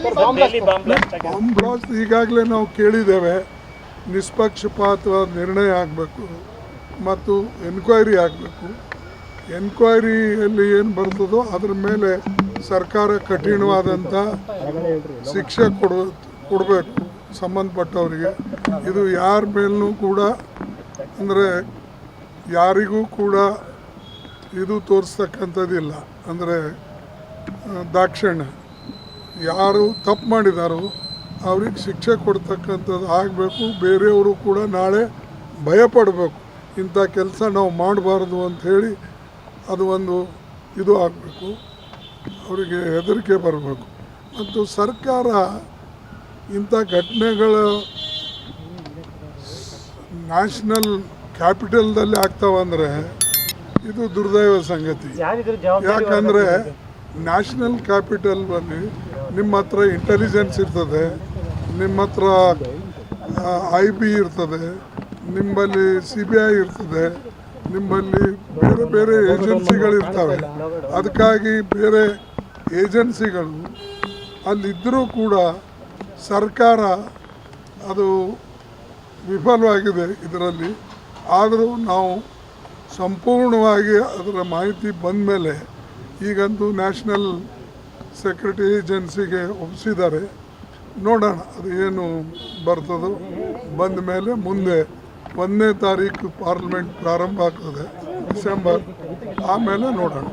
Bomb blast ಈಗಾಗಲೇ ನಾವು ಕೇಳಿದ್ದೇವೆ. ನಿಷ್ಪಕ್ಷಪಾತ ನಿರ್ಣಯ ಆಗಬೇಕು ಮತ್ತು ಎನ್ಕ್ವೈರಿ ಆಗಬೇಕು. ಎನ್ಕ್ವೈರಿಯಲ್ಲಿ ಏನು ಬರ್ತದೋ ಅದರ ಮೇಲೆ ಸರ್ಕಾರ ಕಠಿಣವಾದಂಥ ಶಿಕ್ಷೆ ಕೊಡಬೇಕು ಸಂಬಂಧಪಟ್ಟವರಿಗೆ. ಇದು ಯಾರ ಮೇಲೂ ಕೂಡ ಅಂದರೆ ಯಾರಿಗೂ ಕೂಡ ಇದು ತೋರಿಸ್ತಕ್ಕಂಥದ್ದಿಲ್ಲ. ಅಂದರೆ ದಾಕ್ಷಿಣ್ಯ ಯಾರು ತಪ್ಪು ಮಾಡಿದಾರೋ ಅವ್ರಿಗೆ ಶಿಕ್ಷೆ ಕೊಡ್ತಕ್ಕಂಥದ್ದು ಆಗಬೇಕು. ಬೇರೆಯವರು ಕೂಡ ನಾಳೆ ಭಯಪಡಬೇಕು, ಇಂಥ ಕೆಲಸ ನಾವು ಮಾಡಬಾರ್ದು ಅಂಥೇಳಿ ಅದು ಒಂದು ಇದು ಆಗಬೇಕು. ಅವರಿಗೆ ಹೆದರಿಕೆ ಬರಬೇಕು. ಮತ್ತು ಸರ್ಕಾರ ಇಂಥ ಘಟನೆಗಳ ನ್ಯಾಷನಲ್ ಕ್ಯಾಪಿಟಲ್ದಲ್ಲಿ ಆಗ್ತಾವಂದರೆ ಇದು ದುರ್ದೈವ ಸಂಗತಿ. ಯಾಕಂದರೆ ನ್ಯಾಷನಲ್ ಕ್ಯಾಪಿಟಲ್ನಲ್ಲಿ ನಿಮ್ಮ ಹತ್ರ ಇಂಟೆಲಿಜೆನ್ಸ್ ಇರ್ತದೆ, ನಿಮ್ಮ ಹತ್ರ IB ಇರ್ತದೆ, ನಿಮ್ಮಲ್ಲಿ CBI ಇರ್ತದೆ, ನಿಮ್ಮಲ್ಲಿ ಬೇರೆ ಬೇರೆ ಏಜೆನ್ಸಿಗಳಿರ್ತವೆ. ಅದಕ್ಕಾಗಿ ಬೇರೆ ಏಜೆನ್ಸಿಗಳು ಅಲ್ಲಿದ್ದರೂ ಕೂಡ ಸರ್ಕಾರ ಅದು ವಿಫಲವಾಗಿದೆ ಇದರಲ್ಲಿ. ಆದರೂ ನಾವು ಸಂಪೂರ್ಣವಾಗಿ ಅದರ ಮಾಹಿತಿ ಬಂದ ಮೇಲೆ ಈಗಂತೂ ನ್ಯಾಷನಲ್ ಸೆಕ್ಯೂರಿಟಿ ಏಜೆನ್ಸಿಗೆ ಒಪ್ಪಿಸಿದ್ದಾರೆ. ನೋಡೋಣ ಅದು ಏನು ಬರ್ತದೋ. ಬಂದ ಮೇಲೆ ಮುಂದೆ 1ನೇ ತಾರೀಕು ಪಾರ್ಲಿಮೆಂಟ್ ಪ್ರಾರಂಭ ಆಗ್ತದೆ, ಡಿಸೆಂಬರ್. ಆಮೇಲೆ ನೋಡೋಣ.